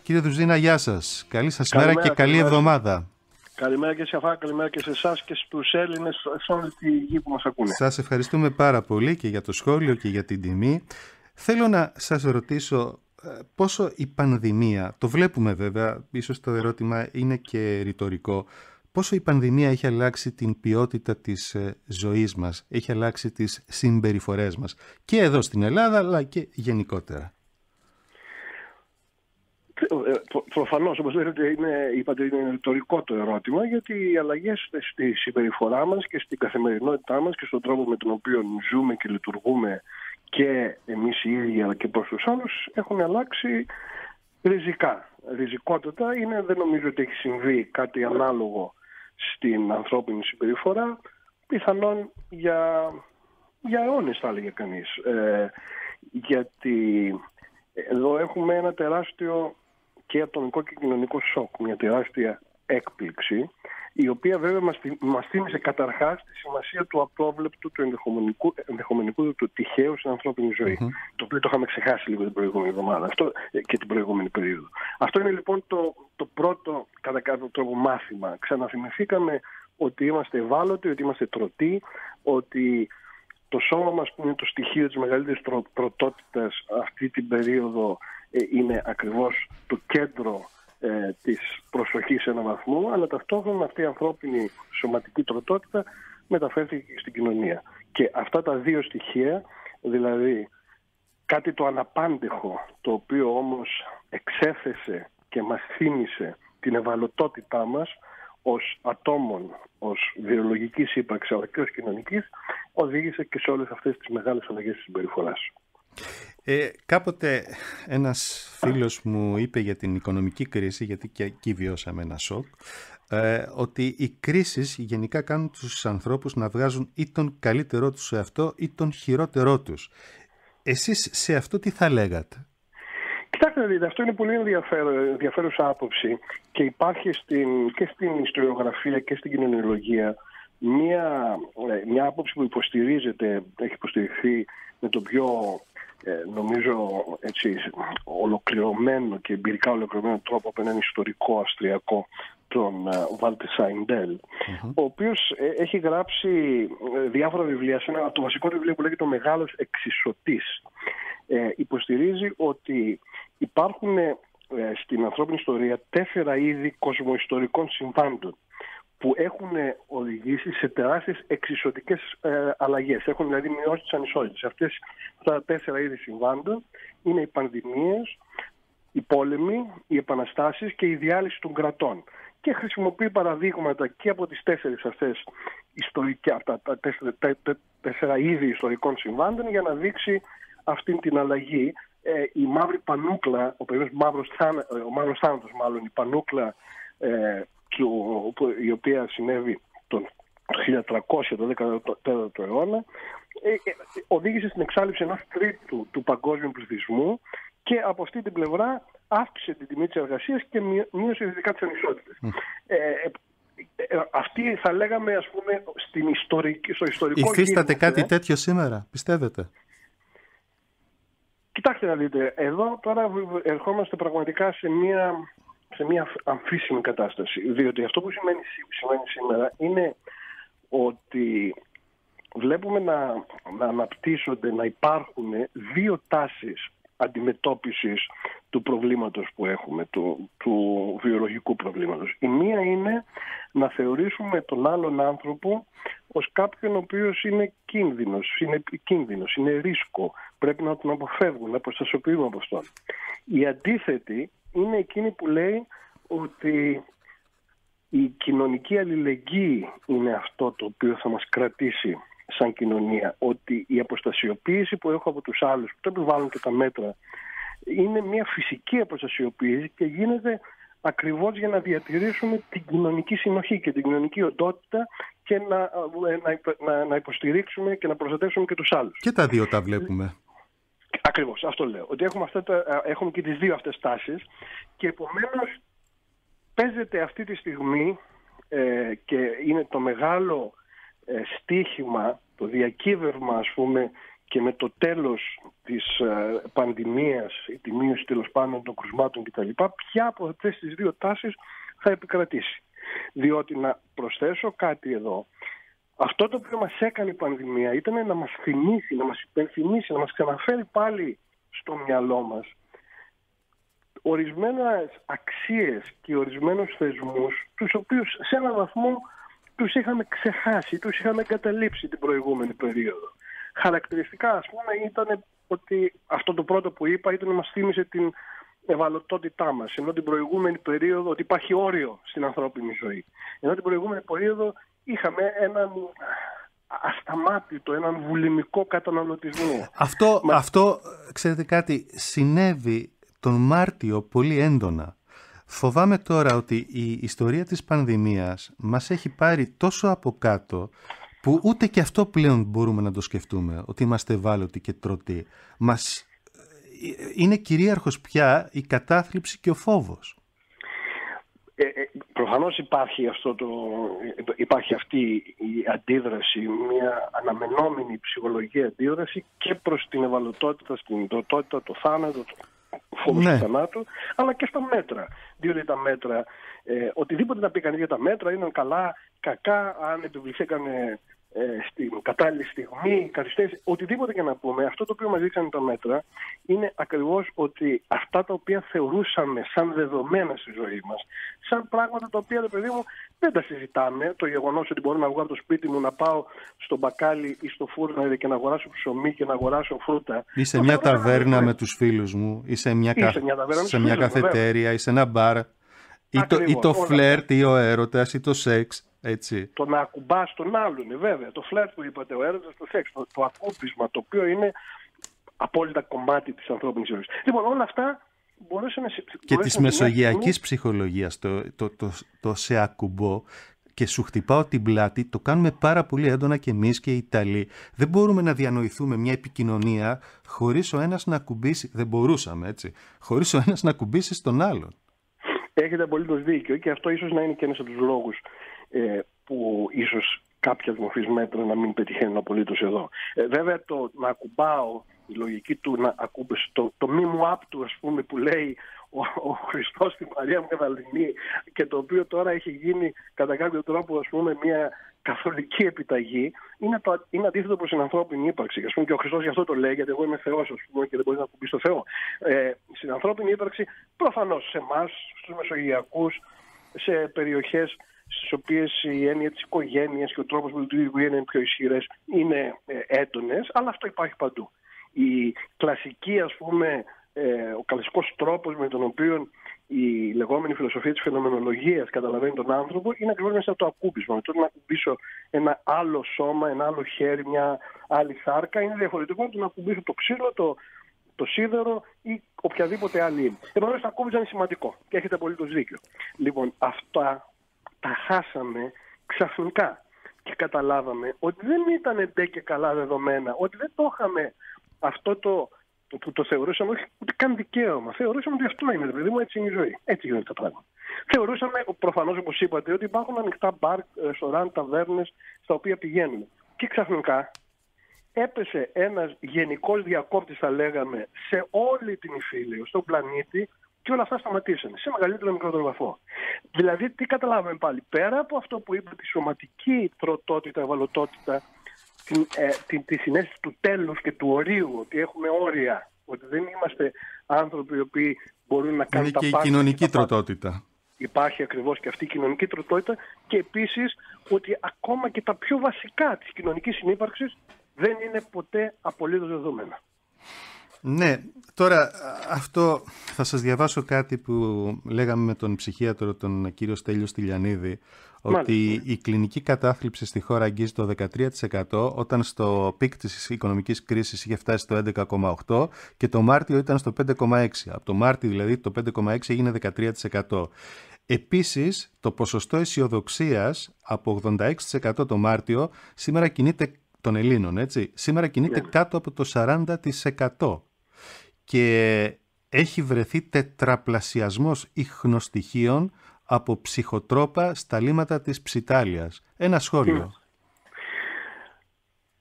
Κύριε Δουζίνα, γεια σας. Καλή σας μέρα Καλημέρα, και καλή εβδομάδα. Καλημέρα και σε αφά, καλημέρα και σε εσάς και στους Έλληνες σε όλη τη γη που μας ακούνε. Σας ευχαριστούμε πάρα πολύ και για το σχόλιο και για την τιμή. Θέλω να σας ρωτήσω πόσο η πανδημία, το βλέπουμε βέβαια, ίσως το ερώτημα είναι και ρητορικό, πόσο η πανδημία έχει αλλάξει την ποιότητα της ζωής μας, έχει αλλάξει τις συμπεριφορές μας και εδώ στην Ελλάδα αλλά και γενικότερα. Προφανώς, όπως λέτε, είπατε, είναι ρητορικό το ερώτημα, γιατί οι αλλαγές στη συμπεριφορά μας και στην καθημερινότητά μας και στον τρόπο με τον οποίο ζούμε και λειτουργούμε και εμείς οι ίδιοι αλλά και προς τους άλλους έχουν αλλάξει ριζικά. Ριζικότητα δεν νομίζω ότι έχει συμβεί κάτι ανάλογο στην ανθρώπινη συμπεριφορά, πιθανόν για αιώνες θα έλεγε κανείς. Γιατί εδώ έχουμε ένα τεράστιο και ατομικό και κοινωνικό σοκ, μια τεράστια έκπληξη, η οποία βέβαια μας θύμισε καταρχάς τη σημασία του απρόβλεπτου, του ενδεχομενικού, του τυχαίου στην ανθρώπινη ζωή. Το οποίο το είχαμε ξεχάσει λίγο την προηγούμενη εβδομάδα και την προηγούμενη περίοδο. Αυτό είναι λοιπόν το πρώτο κατά κάποιο τρόπο μάθημα. Ξαναθυμηθήκαμε ότι είμαστε ευάλωτοι, ότι είμαστε τρωτοί, ότι το σώμα μας που είναι το στοιχείο της μεγαλύτερης τροτότητας αυτή την περίοδο είναι ακριβώς το κέντρο της προσοχής σε έναν βαθμό, αλλά ταυτόχρονα αυτή η ανθρώπινη σωματική τροτότητα μεταφέρθηκε στην κοινωνία. Και αυτά τα δύο στοιχεία, δηλαδή κάτι το αναπάντεχο, το οποίο όμως εξέθεσε και μας θύμισε την ευαλωτότητά μας ως ατόμων, ως βιολογικής ύπαρξης αλλά και ως κοινωνικής, οδήγησε και σε όλες αυτές τις μεγάλες αλλαγές της συμπεριφοράς. Κάποτε ένας φίλος μου είπε για την οικονομική κρίση, γιατί και εκεί βιώσαμε ένα σοκ, ότι οι κρίσεις γενικά κάνουν τους ανθρώπους να βγάζουν ή τον καλύτερό τους σε αυτό ή τον χειρότερό τους. Εσείς σε αυτό τι θα λέγατε? Κοιτάξτε, δείτε, αυτό είναι πολύ ενδιαφέρουσα άποψη και υπάρχει και στην ιστοριογραφία και στην κοινωνιολογία μια άποψη που έχει υποστηριχθεί με το πιο νομίζω έτσι, ολοκληρωμένο και εμπειρικά ολοκληρωμένο τρόπο από έναν ιστορικό αυστριακό, τον Βάλτερ Σάιντελ, ο οποίος έχει γράψει διάφορα βιβλία. Το βασικό βιβλίο που λέγεται «Ο Μεγάλος Εξισωτής» υποστηρίζει ότι υπάρχουν στην ανθρώπινη ιστορία 4 είδη κοσμοϊστορικών συμβάντων που έχουν οδηγήσει σε τεράστιες εξισωτικές αλλαγές. Έχουν δηλαδή μειώσει τις ανισότητες. Αυτές τα 4 είδη συμβάντων είναι οι πανδημίες, οι πόλεμοι, οι επαναστάσεις και η διάλυση των κρατών. Και χρησιμοποιεί παραδείγματα και από τις 4 αυτές τα 4 είδη ιστορικών συμβάντων για να δείξει αυτή την αλλαγή. Η μαύρη πανούκλα, ο μαύρος θάνατος μάλλον, η πανούκλα η οποία συνέβη το 1300, το 14ο αιώνα, οδήγησε στην εξάλληψη 1/3 του παγκόσμιου πληθυσμού και από αυτή την πλευρά αύξησε την τιμή της εργασίας και μείωσε ειδικά τις ανισότητες. Αυτή θα λέγαμε, ας πούμε, στο ιστορικό υφίσταται κάτι τέτοιο σήμερα, πιστεύετε? Κοιτάξτε να δείτε, εδώ τώρα ερχόμαστε πραγματικά σε μια αμφίσιμη κατάσταση, διότι αυτό που σημαίνει σήμερα είναι ότι βλέπουμε να αναπτύσσονται, να υπάρχουν 2 τάσεις αντιμετώπισης του προβλήματος που έχουμε, του βιολογικού προβλήματος. Η μία είναι να θεωρήσουμε τον άλλον άνθρωπο ως κάποιον ο οποίος είναι κίνδυνος, είναι ρίσκο, πρέπει να τον αποφεύγουμε, να προστασιοποιούμε από αυτόν. Η αντίθετη είναι εκείνη που λέει ότι η κοινωνική αλληλεγγύη είναι αυτό το οποίο θα μας κρατήσει σαν κοινωνία, ότι η αποστασιοποίηση που έχω από τους άλλους, που το επιβάλλουν και τα μέτρα, είναι μια φυσική αποστασιοποίηση και γίνεται ακριβώς για να διατηρήσουμε την κοινωνική συνοχή και την κοινωνική οντότητα και να υποστηρίξουμε και να προστατεύσουμε και τους άλλους. Και τα δύο τα βλέπουμε. Ακριβώς, αυτό λέω. Ότι έχουμε και τις 2 αυτές τάσεις και επομένως παίζεται αυτή τη στιγμή και είναι το μεγάλο στίχημα, το διακύβευμα ας πούμε και με το τέλος της πανδημίας, η τη μείωση τέλος πάντων των κρουσμάτων κτλ., ποια από αυτές τις δύο τάσεις θα επικρατήσει. Διότι να προσθέσω κάτι εδώ. Αυτό το οποίο μας έκανε η πανδημία ήταν να μας θυμίσει, να μας υπενθυμίσει, να μας ξαναφέρει πάλι στο μυαλό μας ορισμένες αξίες και ορισμένους θεσμούς, τους οποίους σε έναν βαθμό τους είχαμε ξεχάσει, τους είχαμε εγκαταλείψει την προηγούμενη περίοδο. Χαρακτηριστικά, ας πούμε, ήταν ότι αυτό το πρώτο που είπα ήταν ότι μας θύμισε την ευαλωτότητά μας, ενώ την προηγούμενη περίοδο, ότι υπάρχει όριο στην ανθρώπινη ζωή. Ενώ την προηγούμενη περίοδο είχαμε έναν ασταμάτητο, έναν βουλημικό καταναλωτισμό. Αυτό, ξέρετε κάτι, συνέβη τον Μάρτιο πολύ έντονα. Φοβάμαι τώρα ότι η ιστορία της πανδημίας μας έχει πάρει τόσο από κάτω που ούτε και αυτό πλέον μπορούμε να το σκεφτούμε, ότι είμαστε ευάλωτοι και τρωτοί. Είναι κυρίαρχος πια η κατάθλιψη και ο φόβος. Προφανώς υπάρχει αυτή η αντίδραση, μια αναμενόμενη ψυχολογική αντίδραση και προς την ευαλωτότητα, στην τροτότητα, το θάνατο, το φόβο του θανάτου, αλλά και στα μέτρα. Διότι τα μέτρα, οτιδήποτε να πει κανείς για τα μέτρα, είναι καλά, κακά, αν επιβληθήκανε στην κατάλληλη στιγμή, καθυστέρηση, οτιδήποτε και να πούμε, αυτό το οποίο μας δείξανε τα μέτρα είναι ακριβώς ότι αυτά τα οποία θεωρούσαμε σαν δεδομένα στη ζωή μας, σαν πράγματα τα οποία, παιδί μου, δεν τα συζητάμε. Το γεγονός ότι μπορώ να βγω από το σπίτι μου, να πάω στο μπακάλι ή στο φούρνο και να αγοράσω ψωμί και να αγοράσω φρούτα. Ή σε μια ταβέρνα με τους φίλους μου, ή σε μια καφετέρια, ή σε ένα μπαρ. Ή το φλερτ, ή ο έρωτας, ή το σεξ. Έτσι. Το να ακουμπάς τον άλλον, βέβαια. Το φλερτ που είπατε, ο έρωτας, το σεξ. Το ακούμπισμα, το οποίο είναι απόλυτα κομμάτι της ανθρώπινης ζωής. Λοιπόν, όλα αυτά μπορούσε να... Και της μεσογειακής ψυχολογίας, το σε ακουμπώ και σου χτυπάω την πλάτη, το κάνουμε πάρα πολύ έντονα και εμείς και οι Ιταλοί. Δεν μπορούμε να διανοηθούμε μια επικοινωνία χωρίς ο ένας να ακουμπήσει. Δεν μπορούσαμε, έτσι. Χωρίς ο ένας να ακουμπήσει στον άλλον. Έχετε απολύτως δίκιο και αυτό ίσως να είναι και ένας από τους λόγους που ίσως κάποια μορφής μέτρα να μην πετυχαίνουν απολύτως εδώ. Βέβαια το να ακουμπάω, η λογική του να ακούμπες, το μη μου άπτου, ας πούμε, που λέει ο Χριστός στην Μαρία Μαγδαληνή και το οποίο τώρα έχει γίνει κατά κάποιο τρόπο, ας πούμε, μια καθολική επιταγή, είναι αντίθετο προς την ανθρώπινη ύπαρξη. Ας πούμε, και ο Χριστός γι' αυτό το λέει, γιατί εγώ είμαι Θεός, ας πούμε, και δεν μπορεί να ακουμπήσει το Θεό. Στην ανθρώπινη ύπαρξη, προφανώς σε εμάς, στους Μεσογειακούς, σε περιοχές στις οποίες η έννοια της οικογένειας και ο τρόπος που λειτουργεί η οικογένεια είναι πιο ισχυρές, είναι έντονες, αλλά αυτό υπάρχει παντού. Η κλασική, ας πούμε, ο κλασικός τρόπος με τον οποίο η λεγόμενη φιλοσοφία της φαινομενολογίας καταλαβαίνει τον άνθρωπο είναι ακριβώς μέσα από το ακούμπισμα. Με το να ακουμπήσω ένα άλλο σώμα, ένα άλλο χέρι, μια άλλη σάρκα, είναι διαφορετικό από το να ακουμπήσω το ξύλο, το σίδερο ή οποιαδήποτε άλλη είναι. Επομένως, το ακούμπισμα είναι σημαντικό και έχετε απολύτως δίκιο. Λοιπόν, αυτά τα χάσαμε ξαφνικά και καταλάβαμε ότι δεν ήταν ντε και καλά δεδομένα, ότι δεν το είχαμε αυτό που το θεωρούσαμε όχι ούτε καν δικαίωμα. Θεωρούσαμε ότι αυτό είναι, δηλαδή μου, έτσι είναι η ζωή. Έτσι γίνονται τα πράγματα. Θεωρούσαμε προφανώς, όπως είπατε, ότι υπάρχουν ανοιχτά μπαρ, ρεστοράν, ταβέρνες στα οποία πηγαίνουμε. Και ξαφνικά έπεσε ένας γενικός διακόπτης, θα λέγαμε, σε όλη την Ιφίλιο, στον πλανήτη, και όλα αυτά σταματήσανε, σε μεγαλύτερο ή μικρότερο βαθμό. Δηλαδή, τι καταλάβαμε πάλι, πέρα από αυτό που είπε, τη σωματική τροτότητα, ευαλωτότητα, τη συνέστηση του τέλους και του ορίου, ότι έχουμε όρια, ότι δεν είμαστε άνθρωποι οι οποίοι μπορούν να κάνουν τα πάντα. Είναι και η κοινωνική τροτότητα. Υπάρχει ακριβώς και αυτή η κοινωνική τροτότητα και επίσης ότι ακόμα και τα πιο βασικά της κοινωνικής συνύπαρξης δεν είναι ποτέ απολύτως δεδομένα. Ναι, τώρα αυτό θα σας διαβάσω κάτι που λέγαμε με τον ψυχίατρο τον κύριο Στέλιο Στυλιανίδη, ότι η κλινική κατάθλιψη στη χώρα αγγίζει το 13% όταν στο πικ της οικονομικής κρίσης είχε φτάσει στο 11,8% και το Μάρτιο ήταν στο 5,6%. Από το Μάρτιο δηλαδή το 5,6% έγινε 13%. Επίσης το ποσοστό αισιοδοξίας από 86% το Μάρτιο σήμερα κινείται των Ελλήνων, έτσι, σήμερα κινείται κάτω από το 40%. Και έχει βρεθεί τετραπλασιασμός ιχνοστοιχείων από ψυχοτρόπα στα λίμματα της Ψιτάλιας. Ένα σχόλιο.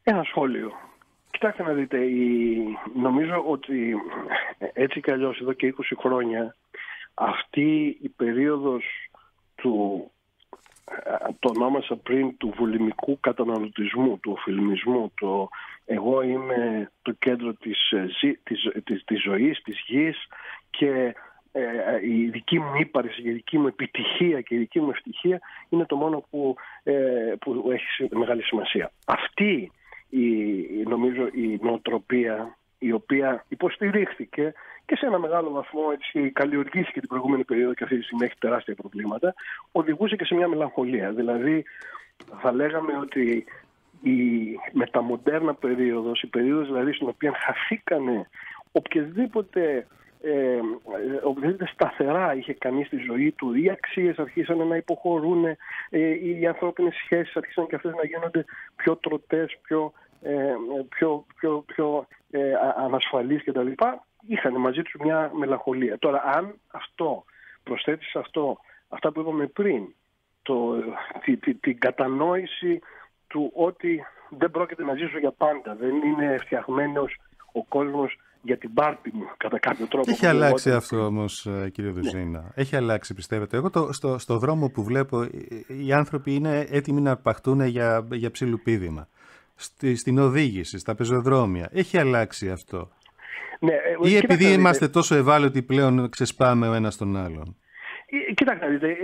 Ένα σχόλιο. Κοιτάξτε να δείτε, νομίζω ότι έτσι κι αλλιώς εδώ και 20 χρόνια αυτή η περίοδος το ονόμασα πριν, του βουλημικού καταναλωτισμού, του οφιλμισμού, το εγώ είμαι το κέντρο της ζωής, της γης και η δική μου ύπαρξη, η δική μου επιτυχία και η δική μου ευτυχία είναι το μόνο που έχει μεγάλη σημασία. Αυτή νομίζω η νοοτροπία, η οποία υποστηρίχθηκε και σε ένα μεγάλο βαθμό, έτσι, καλλιεργήθηκε την προηγούμενη περίοδο και αυτή τη στιγμή έχει τεράστια προβλήματα, οδηγούσε και σε μια μελαγχολία. Δηλαδή, θα λέγαμε ότι η μεταμοντέρνα περίοδος, η περίοδος δηλαδή στην οποία χαθήκανε οποιαδήποτε σταθερά είχε κανείς στη ζωή του, οι αξίες αρχίσαν να υποχωρούν, οι ανθρώπινες σχέσεις αρχίσαν και αυτές να γίνονται πιο τροτές, πιο ανασφαλείς κτλ. Είχαν μαζί τους μια μελαγχολία. Τώρα, αν αυτό προσθέτεις αυτά που είπαμε πριν, την κατανόηση του ότι δεν πρόκειται να ζήσω για πάντα, δεν είναι φτιαγμένος ο κόσμος για την πάρτι μου κατά κάποιο τρόπο. Έχει αλλάξει αυτό όμως, κύριε Δουζίνα? Ναι. Έχει αλλάξει, πιστεύετε? Εγώ στο δρόμο που βλέπω οι άνθρωποι είναι έτοιμοι να αρπαχτούν για ψιλοπίδημα. Στην οδήγηση, στα πεζοδρόμια. Έχει αλλάξει αυτό? Ναι, ή επειδή είμαστε τόσο ευάλωτοι πλέον ξεσπάμε ο ένας τον άλλον? Κοιτάξτε, δείτε,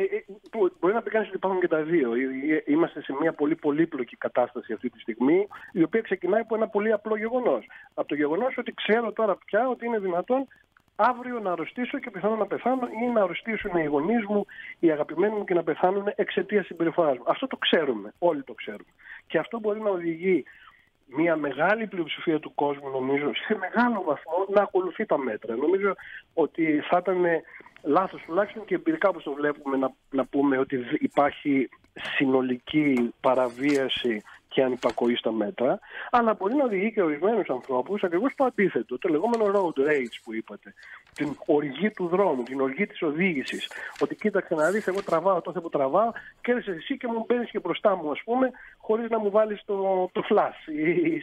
μπορεί να πει κανείς ότι υπάρχουν και τα δύο. Είμαστε σε μια πολύ πολύπλοκη κατάσταση αυτή τη στιγμή, η οποία ξεκινάει από ένα πολύ απλό γεγονός. Από το γεγονός ότι ξέρω τώρα πια ότι είναι δυνατόν αύριο να αρρωστήσω και πιθανόν να πεθάνω, ή να αρρωστήσουν οι γονείς μου, οι αγαπημένοι μου και να πεθάνουν εξαιτίας συμπεριφοράς μου. Αυτό το ξέρουμε, όλοι το ξέρουμε. Και αυτό μπορεί να οδηγεί μια μεγάλη πλειοψηφία του κόσμου, νομίζω, σε μεγάλο βαθμό να ακολουθεί τα μέτρα. Νομίζω ότι θα ήταν λάθος, τουλάχιστον και εμπειρικά όπως το βλέπουμε, να πούμε ότι υπάρχει συνολική παραβίαση και ανυπακοή στα μέτρα, αλλά μπορεί να οδηγεί και ορισμένους ανθρώπους ακριβώς το αντίθετο, το λεγόμενο road rage που είπατε, την οργή του δρόμου, την οργή της οδήγησης. Ότι κοίταξε να δεις, εγώ τραβάω τότε που τραβάω και έρθεις εσύ και μου μπαίνεις και μπροστά μου, ας πούμε, χωρίς να μου βάλεις το flash ή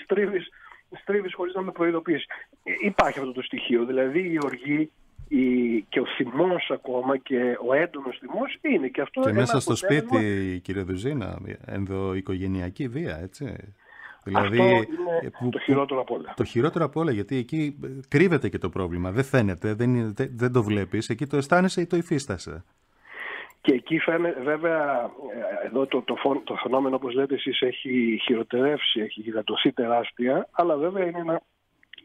στρίβεις χωρίς να με προειδοποιήσεις. Υπάρχει αυτό το στοιχείο, δηλαδή η οργή και ο θυμός ακόμα και ο έντονος θυμός είναι και αυτό. Και μέσα στο σπίτι, κύριε Δουζίνα, ενδοοικογενειακή βία, έτσι. Δηλαδή, αυτό είναι το χειρότερο απ' όλα. Το χειρότερο απ' όλα, γιατί εκεί κρύβεται και το πρόβλημα. Δεν φαίνεται, δεν το βλέπεις, εκεί το αισθάνεσαι ή το υφίστασαι. Και εκεί φαίνεται, βέβαια, εδώ το φαινόμενο, όπως λέτε εσείς, έχει χειροτερεύσει, έχει γιγαντωθεί τεράστια, αλλά βέβαια είναι ένα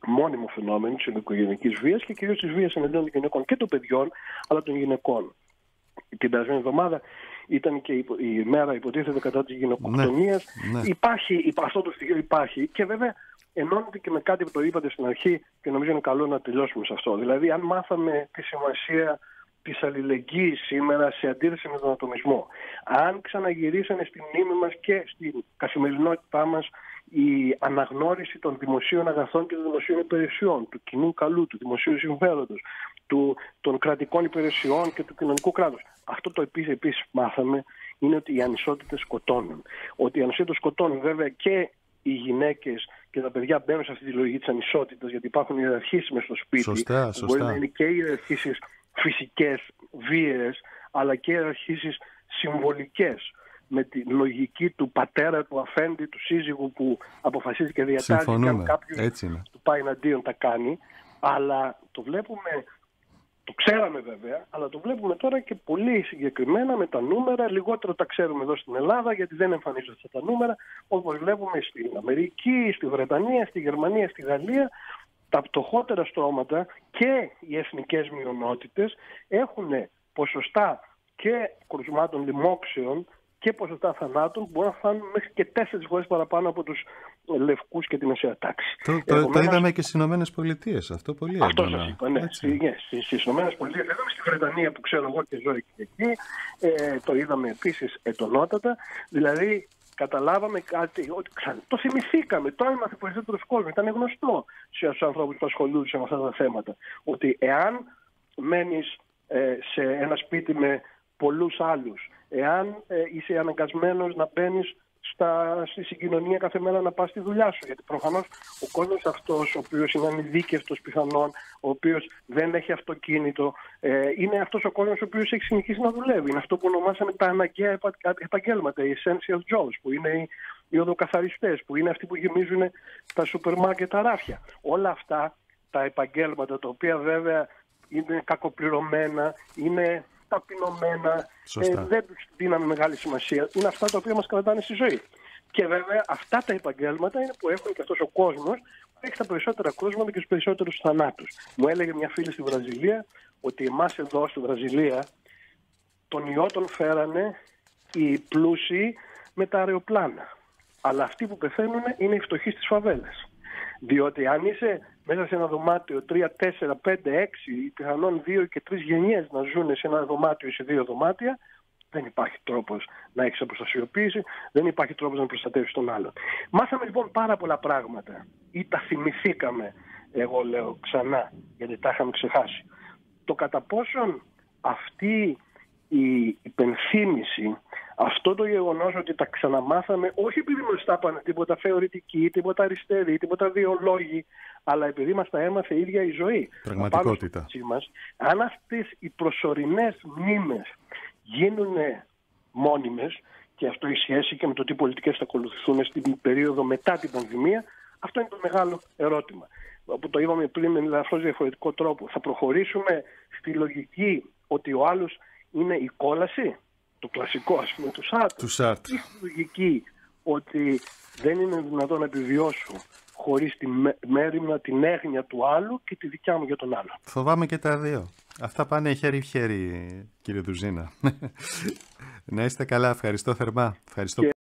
μόνιμο φαινόμενο της οικογενειακής βίας και κυρίως της βίας εναντίον των γυναικών και των παιδιών, αλλά των γυναικών. Την περασμένη εβδομάδα ήταν και η μέρα, υποτίθεται, κατά της γυναικοκτονίας. Ναι. Αυτό το στοιχείο υπάρχει και βέβαια ενώνεται και με κάτι που το είπατε στην αρχή και νομίζω είναι καλό να τελειώσουμε σε αυτό. Δηλαδή, αν μάθαμε τη σημασία της αλληλεγγύης σήμερα σε αντίθεση με τον ατομισμό, αν ξαναγυρίσανε στη μνήμη μας και στην καθημερινότητά μας η αναγνώριση των δημοσίων αγαθών και των δημοσίων υπηρεσιών, του κοινού καλού, του δημοσίου συμφέροντος, των κρατικών υπηρεσιών και του κοινωνικού κράτους. Αυτό το επίσης μάθαμε είναι ότι οι ανισότητες σκοτώνουν. Ότι οι ανισότητες σκοτώνουν, βέβαια, και οι γυναίκες και τα παιδιά μπαίνουν σε αυτή τη λογική της ανισότητας, γιατί υπάρχουν ιεραρχήσεις μες στο σπίτι. Σωστά. Μπορεί να είναι και ιεραρχήσεις φυσικές, βίαιες, αλλά και ιεραρχήσεις συμβολικές, με τη λογική του πατέρα, του αφέντη, του σύζυγου που αποφασίζει και διατάζει και αν κάποιος του πάει εναντίον τα κάνει. Αλλά το βλέπουμε, το ξέραμε βέβαια, αλλά το βλέπουμε τώρα και πολύ συγκεκριμένα με τα νούμερα. Λιγότερο τα ξέρουμε εδώ στην Ελλάδα, γιατί δεν εμφανίζονται αυτά τα νούμερα, όπως βλέπουμε στην Αμερική, στη Βρετανία, στη Γερμανία, στη Γαλλία. Τα πτωχότερα στρώματα και οι εθνικές μειονότητες έχουν ποσοστά και κρουσμάτων λοιμόξεων και ποσοστά θανάτων που μπορούν να φτάνουν μέχρι και 4 φορές παραπάνω από τους λευκούς και τη μεσαία τάξη. Το είδαμε και στις Ηνωμένες Πολιτείες αυτό πολύ έντονα. Αυτό σας είπα, ναι. Στις Ηνωμένες Πολιτείες, εδώ στη Βρετανία που ξέρω εγώ και ζω εκεί, το είδαμε επίσης εντονότατα. Δηλαδή, καταλάβαμε κάτι, ότι το θυμηθήκαμε, το έμαθε περισσότερος κόσμος, ήταν γνωστό στους ανθρώπους που ασχολούνται με αυτά τα θέματα, ότι εάν μένεις σε ένα σπίτι με πολλούς άλλους, εάν είσαι αναγκασμένος να μπαίνεις στη συγκοινωνία κάθε μέρα να πας στη δουλειά σου. Γιατί προφανώς ο κόσμος αυτός, ο οποίος είναι ανειδίκευτος πιθανόν, ο οποίος δεν έχει αυτοκίνητο, είναι αυτός ο κόσμος ο οποίος έχει συνεχίσει να δουλεύει. Είναι αυτό που ονομάσαμε τα αναγκαία επαγγέλματα, οι essential jobs, που είναι οι οδοκαθαριστές, που είναι αυτοί που γεμίζουν τα σούπερ μάρκετ τα ράφια. Όλα αυτά τα επαγγέλματα, τα οποία βέβαια είναι κακοπληρωμένα, είναι ταπεινωμένα, δεν τους δίναμε μεγάλη σημασία. Είναι αυτά τα οποία μας κρατάνε στη ζωή. Και βέβαια αυτά τα επαγγέλματα είναι που έχουν και αυτός ο κόσμος που έχει τα περισσότερα κρούσματα και τους περισσότερους θανάτους. Μου έλεγε μια φίλη στη Βραζιλία ότι εμάς εδώ στη Βραζιλία τον ιό τον φέρανε οι πλούσιοι με τα αεροπλάνα. Αλλά αυτοί που πεθαίνουν είναι οι φτωχοί στις φαβέλες. Διότι αν είσαι μέσα σε ένα δωμάτιο 3, 4, 5, 6 ή πιθανόν 2 και 3 γενιές να ζουν σε ένα δωμάτιο ή σε 2 δωμάτια, δεν υπάρχει τρόπος να έχεις αποστασιοποίηση, δεν υπάρχει τρόπος να προστατεύεις τον άλλον. Μάθαμε λοιπόν πάρα πολλά πράγματα ή τα θυμηθήκαμε, εγώ λέω ξανά, γιατί τα είχαμε ξεχάσει. Το κατά πόσον αυτή η υπενθύμηση, αυτό το γεγονός ότι τα ξαναμάθαμε, όχι επειδή μας τα έπανε τίποτα θεωρητικοί, τίποτα αριστεροί, τίποτα βιολόγοι, αλλά επειδή μας τα έμαθε η ίδια η ζωή. Πραγματικότητα. Αν αυτές οι προσωρινές μνήμες γίνουν μόνιμες, και αυτό έχει σχέση και με το τι πολιτικές θα ακολουθούν στην περίοδο μετά την πανδημία, αυτό είναι το μεγάλο ερώτημα. Που το είπαμε πριν με ελαφρώς διαφορετικό τρόπο. Θα προχωρήσουμε στη λογική ότι ο άλλος είναι η κόλαση, το κλασικό ας πούμε του Σάρτ, ή στη λογική ότι δεν είναι δυνατόν να επιβιώσω χωρίς τη μέριμνα, την έγνοια του άλλου και τη δικιά μου για τον άλλο. Φοβάμαι και τα δύο. Αυτά πάνε χέρι-χέρι, κύριε Δουζίνα. Να είστε καλά, ευχαριστώ θερμά. Ευχαριστώ.